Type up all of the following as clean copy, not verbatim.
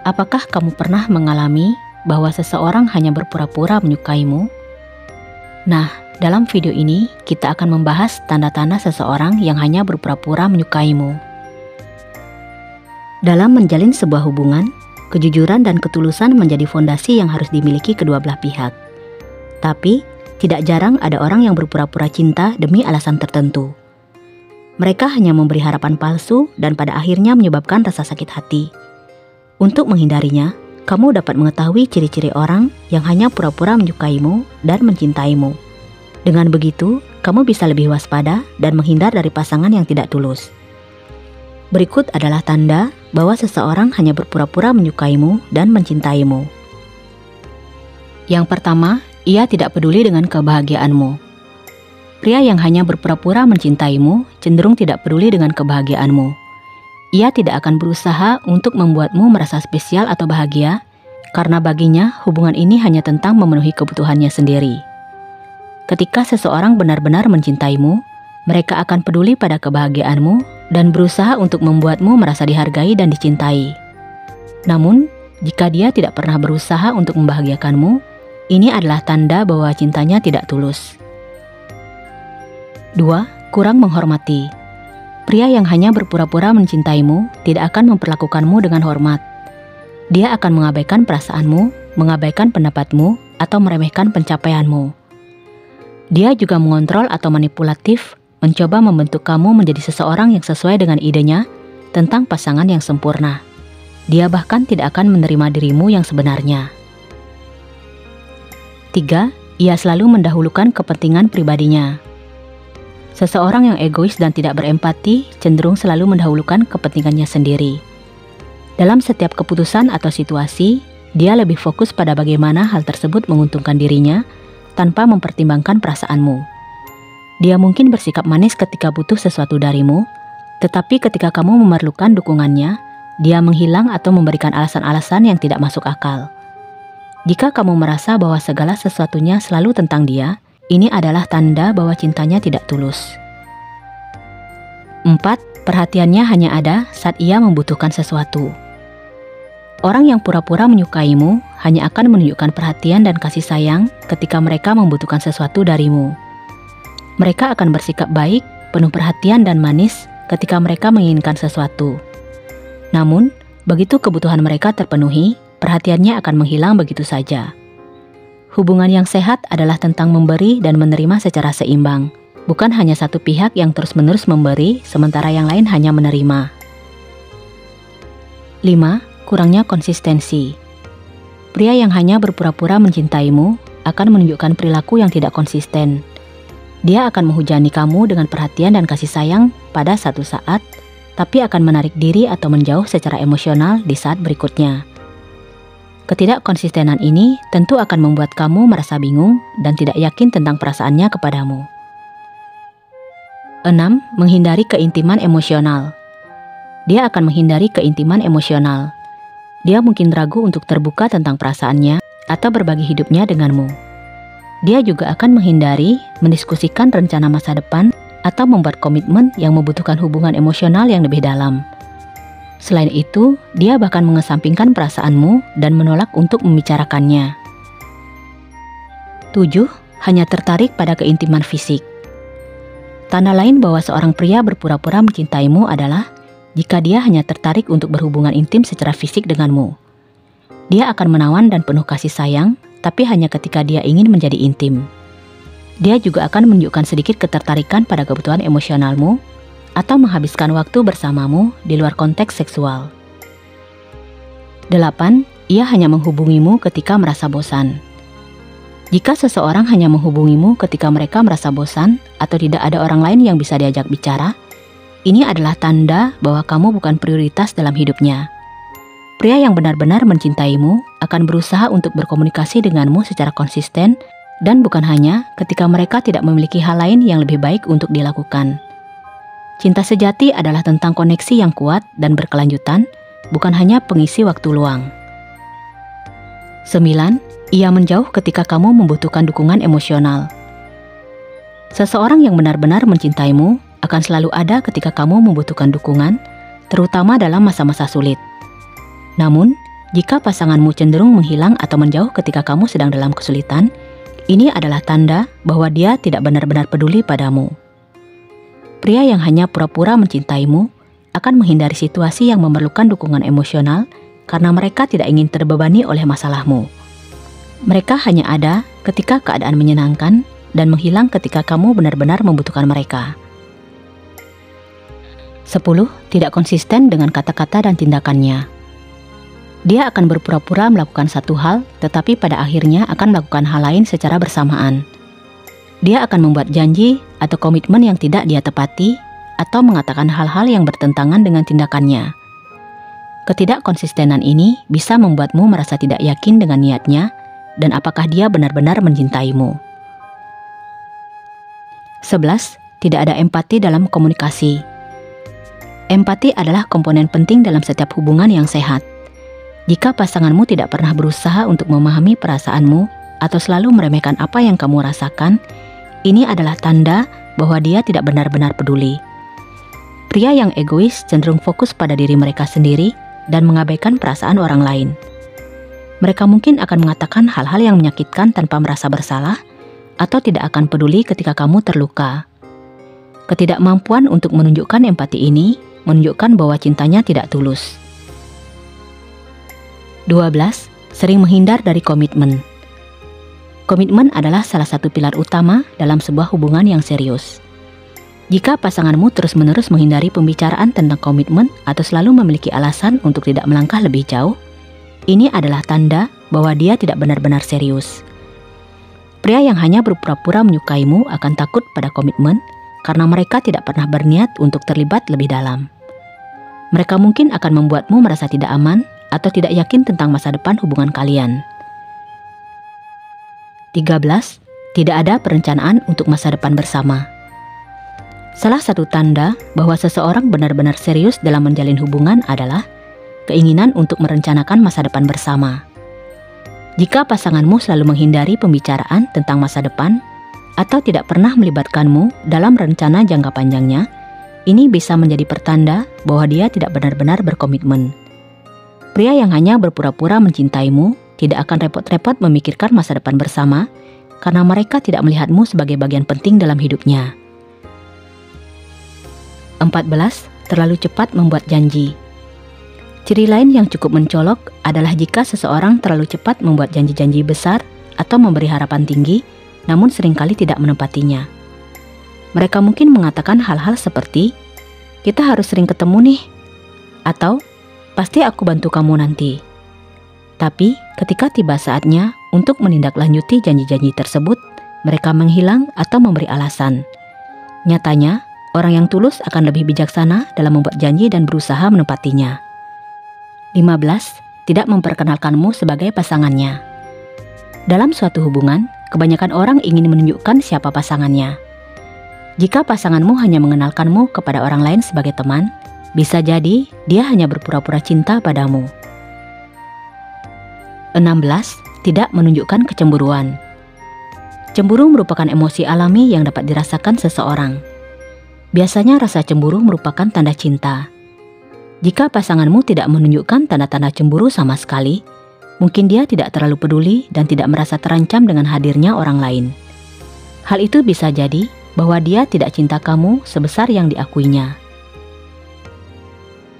Apakah kamu pernah mengalami bahwa seseorang hanya berpura-pura menyukaimu? Nah, dalam video ini kita akan membahas tanda-tanda seseorang yang hanya berpura-pura menyukaimu. Dalam menjalin sebuah hubungan, kejujuran dan ketulusan menjadi fondasi yang harus dimiliki kedua belah pihak. Tapi, tidak jarang ada orang yang berpura-pura cinta demi alasan tertentu. Mereka hanya memberi harapan palsu dan pada akhirnya menyebabkan rasa sakit hati. Untuk menghindarinya, kamu dapat mengetahui ciri-ciri orang yang hanya pura-pura menyukaimu dan mencintaimu. Dengan begitu, kamu bisa lebih waspada dan menghindar dari pasangan yang tidak tulus. Berikut adalah tanda bahwa seseorang hanya berpura-pura menyukaimu dan mencintaimu. Yang pertama, ia tidak peduli dengan kebahagiaanmu. Pria yang hanya berpura-pura mencintaimu cenderung tidak peduli dengan kebahagiaanmu. Ia tidak akan berusaha untuk membuatmu merasa spesial atau bahagia, karena baginya hubungan ini hanya tentang memenuhi kebutuhannya sendiri. Ketika seseorang benar-benar mencintaimu, mereka akan peduli pada kebahagiaanmu dan berusaha untuk membuatmu merasa dihargai dan dicintai. Namun, jika dia tidak pernah berusaha untuk membahagiakanmu, ini adalah tanda bahwa cintanya tidak tulus. 2. Kurang menghormati. Pria yang hanya berpura-pura mencintaimu tidak akan memperlakukanmu dengan hormat. Dia akan mengabaikan perasaanmu, mengabaikan pendapatmu, atau meremehkan pencapaianmu. Dia juga mengontrol atau manipulatif, mencoba membentuk kamu menjadi seseorang yang sesuai dengan idenya tentang pasangan yang sempurna. Dia bahkan tidak akan menerima dirimu yang sebenarnya. 3. Ia selalu mendahulukan kepentingan pribadinya. Seseorang yang egois dan tidak berempati cenderung selalu mendahulukan kepentingannya sendiri. Dalam setiap keputusan atau situasi, dia lebih fokus pada bagaimana hal tersebut menguntungkan dirinya tanpa mempertimbangkan perasaanmu. Dia mungkin bersikap manis ketika butuh sesuatu darimu, tetapi ketika kamu memerlukan dukungannya, dia menghilang atau memberikan alasan-alasan yang tidak masuk akal. Jika kamu merasa bahwa segala sesuatunya selalu tentang dia, ini adalah tanda bahwa cintanya tidak tulus. 4. Perhatiannya hanya ada saat ia membutuhkan sesuatu. Orang yang pura-pura menyukaimu hanya akan menunjukkan perhatian dan kasih sayang ketika mereka membutuhkan sesuatu darimu. Mereka akan bersikap baik, penuh perhatian dan manis ketika mereka menginginkan sesuatu. Namun, begitu kebutuhan mereka terpenuhi, perhatiannya akan menghilang begitu saja. Hubungan yang sehat adalah tentang memberi dan menerima secara seimbang, bukan hanya satu pihak yang terus-menerus memberi, sementara yang lain hanya menerima. 5. Kurangnya konsistensi. Pria yang hanya berpura-pura mencintaimu akan menunjukkan perilaku yang tidak konsisten. Dia akan menghujani kamu dengan perhatian dan kasih sayang pada satu saat, tapi akan menarik diri atau menjauh secara emosional di saat berikutnya. Ketidakkonsistenan ini tentu akan membuat kamu merasa bingung dan tidak yakin tentang perasaannya kepadamu. 6. Menghindari keintiman emosional. Dia akan menghindari keintiman emosional. Dia mungkin ragu untuk terbuka tentang perasaannya atau berbagi hidupnya denganmu. Dia juga akan menghindari mendiskusikan rencana masa depan atau membuat komitmen yang membutuhkan hubungan emosional yang lebih dalam. Selain itu, dia bahkan mengesampingkan perasaanmu dan menolak untuk membicarakannya. 7. Hanya tertarik pada keintiman fisik. Tanda lain bahwa seorang pria berpura-pura mencintaimu adalah jika dia hanya tertarik untuk berhubungan intim secara fisik denganmu. Dia akan menawan dan penuh kasih sayang, tapi hanya ketika dia ingin menjadi intim. Dia juga akan menunjukkan sedikit ketertarikan pada kebutuhan emosionalmu atau menghabiskan waktu bersamamu di luar konteks seksual. 8. Ia hanya menghubungimu ketika merasa bosan. Jika seseorang hanya menghubungimu ketika mereka merasa bosan atau tidak ada orang lain yang bisa diajak bicara, ini adalah tanda bahwa kamu bukan prioritas dalam hidupnya. Pria yang benar-benar mencintaimu akan berusaha untuk berkomunikasi denganmu secara konsisten dan bukan hanya ketika mereka tidak memiliki hal lain yang lebih baik untuk dilakukan. Cinta sejati adalah tentang koneksi yang kuat dan berkelanjutan, bukan hanya pengisi waktu luang. 9. Ia menjauh ketika kamu membutuhkan dukungan emosional. Seseorang yang benar-benar mencintaimu akan selalu ada ketika kamu membutuhkan dukungan, terutama dalam masa-masa sulit. Namun, Jika pasanganmu cenderung menghilang atau menjauh ketika kamu sedang dalam kesulitan, ini adalah tanda bahwa dia tidak benar-benar peduli padamu. Pria yang hanya pura-pura mencintaimu akan menghindari situasi yang memerlukan dukungan emosional karena mereka tidak ingin terbebani oleh masalahmu. Mereka hanya ada ketika keadaan menyenangkan dan menghilang ketika kamu benar-benar membutuhkan mereka. 10. Tidak konsisten dengan kata-kata dan tindakannya. Dia akan berpura-pura melakukan satu hal, tetapi pada akhirnya akan melakukan hal lain secara bersamaan. Dia akan membuat janji atau komitmen yang tidak dia tepati, atau mengatakan hal-hal yang bertentangan dengan tindakannya. Ketidakkonsistenan ini bisa membuatmu merasa tidak yakin dengan niatnya dan apakah dia benar-benar mencintaimu. 11. Tidak ada empati dalam komunikasi. Empati adalah komponen penting dalam setiap hubungan yang sehat. Jika pasanganmu tidak pernah berusaha untuk memahami perasaanmu atau selalu meremehkan apa yang kamu rasakan, ini adalah tanda bahwa dia tidak benar-benar peduli. Pria yang egois cenderung fokus pada diri mereka sendiri dan mengabaikan perasaan orang lain. Mereka mungkin akan mengatakan hal-hal yang menyakitkan tanpa merasa bersalah atau tidak akan peduli ketika kamu terluka. Ketidakmampuan untuk menunjukkan empati ini menunjukkan bahwa cintanya tidak tulus. 12. Sering menghindar dari komitmen. Komitmen adalah salah satu pilar utama dalam sebuah hubungan yang serius. Jika pasanganmu terus-menerus menghindari pembicaraan tentang komitmen atau selalu memiliki alasan untuk tidak melangkah lebih jauh, ini adalah tanda bahwa dia tidak benar-benar serius. Pria yang hanya berpura-pura menyukaimu akan takut pada komitmen karena mereka tidak pernah berniat untuk terlibat lebih dalam. Mereka mungkin akan membuatmu merasa tidak aman atau tidak yakin tentang masa depan hubungan kalian. 13. Tidak ada perencanaan untuk masa depan bersama. Salah satu tanda bahwa seseorang benar-benar serius dalam menjalin hubungan adalah keinginan untuk merencanakan masa depan bersama. Jika pasanganmu selalu menghindari pembicaraan tentang masa depan atau tidak pernah melibatkanmu dalam rencana jangka panjangnya, ini bisa menjadi pertanda bahwa dia tidak benar-benar berkomitmen. Pria yang hanya berpura-pura mencintaimu tidak akan repot-repot memikirkan masa depan bersama karena mereka tidak melihatmu sebagai bagian penting dalam hidupnya. 14. Terlalu cepat membuat janji. Ciri lain yang cukup mencolok adalah jika seseorang terlalu cepat membuat janji-janji besar atau memberi harapan tinggi, namun seringkali tidak menepatinya. Mereka mungkin mengatakan hal-hal seperti, "Kita harus sering ketemu nih," atau "Pasti aku bantu kamu nanti." Tapi ketika tiba saatnya untuk menindaklanjuti janji-janji tersebut, mereka menghilang atau memberi alasan. Nyatanya, orang yang tulus akan lebih bijaksana dalam membuat janji dan berusaha menepatinya. 15. Tidak memperkenalkanmu sebagai pasangannya. Dalam suatu hubungan, kebanyakan orang ingin menunjukkan siapa pasangannya. Jika pasanganmu hanya mengenalkanmu kepada orang lain sebagai teman, bisa jadi dia hanya berpura-pura cinta padamu. 16. Tidak menunjukkan kecemburuan. Cemburu merupakan emosi alami yang dapat dirasakan seseorang. Biasanya rasa cemburu merupakan tanda cinta. Jika pasanganmu tidak menunjukkan tanda-tanda cemburu sama sekali, mungkin dia tidak terlalu peduli dan tidak merasa terancam dengan hadirnya orang lain. Hal itu bisa jadi bahwa dia tidak cinta kamu sebesar yang diakuinya.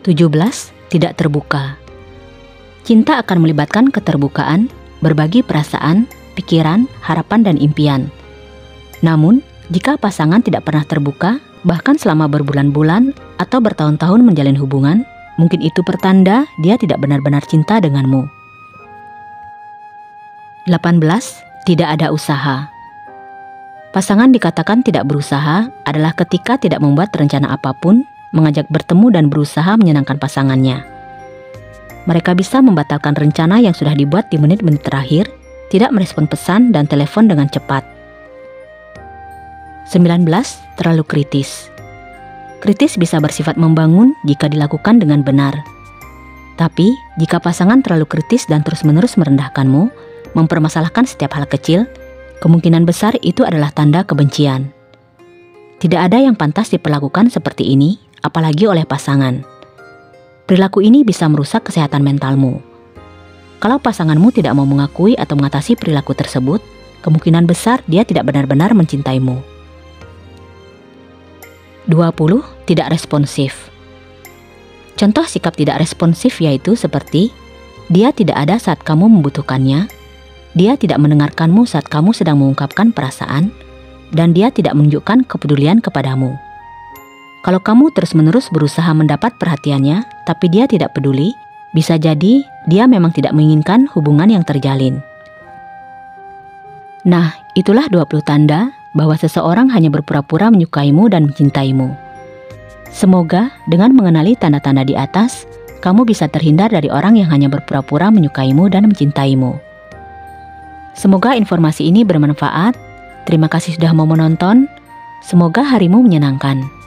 17. Tidak terbuka. Cinta akan melibatkan keterbukaan, berbagi perasaan, pikiran, harapan, dan impian. Namun, jika pasangan tidak pernah terbuka, bahkan selama berbulan-bulan atau bertahun-tahun menjalin hubungan, mungkin itu pertanda dia tidak benar-benar cinta denganmu. 18. Tidak ada usaha. Pasangan dikatakan tidak berusaha adalah ketika tidak membuat rencana apapun, mengajak bertemu dan berusaha menyenangkan pasangannya. Mereka bisa membatalkan rencana yang sudah dibuat di menit-menit terakhir, tidak merespon pesan dan telepon dengan cepat. 19. Terlalu kritis. Kritis bisa bersifat membangun jika dilakukan dengan benar. Tapi, jika pasangan terlalu kritis dan terus-menerus merendahkanmu, mempermasalahkan setiap hal kecil, kemungkinan besar itu adalah tanda kebencian. Tidak ada yang pantas diperlakukan seperti ini, apalagi oleh pasangan. Perilaku ini bisa merusak kesehatan mentalmu. Kalau pasanganmu tidak mau mengakui atau mengatasi perilaku tersebut, kemungkinan besar dia tidak benar-benar mencintaimu. 20. Tidak responsif. Contoh sikap tidak responsif yaitu seperti dia tidak ada saat kamu membutuhkannya, dia tidak mendengarkanmu saat kamu sedang mengungkapkan perasaan, dan dia tidak menunjukkan kepedulian kepadamu. Kalau kamu terus-menerus berusaha mendapat perhatiannya, tapi dia tidak peduli, bisa jadi dia memang tidak menginginkan hubungan yang terjalin. Nah, itulah 20 tanda bahwa seseorang hanya berpura-pura menyukaimu dan mencintaimu. Semoga dengan mengenali tanda-tanda di atas, kamu bisa terhindar dari orang yang hanya berpura-pura menyukaimu dan mencintaimu. Semoga informasi ini bermanfaat. Terima kasih sudah mau menonton. Semoga harimu menyenangkan.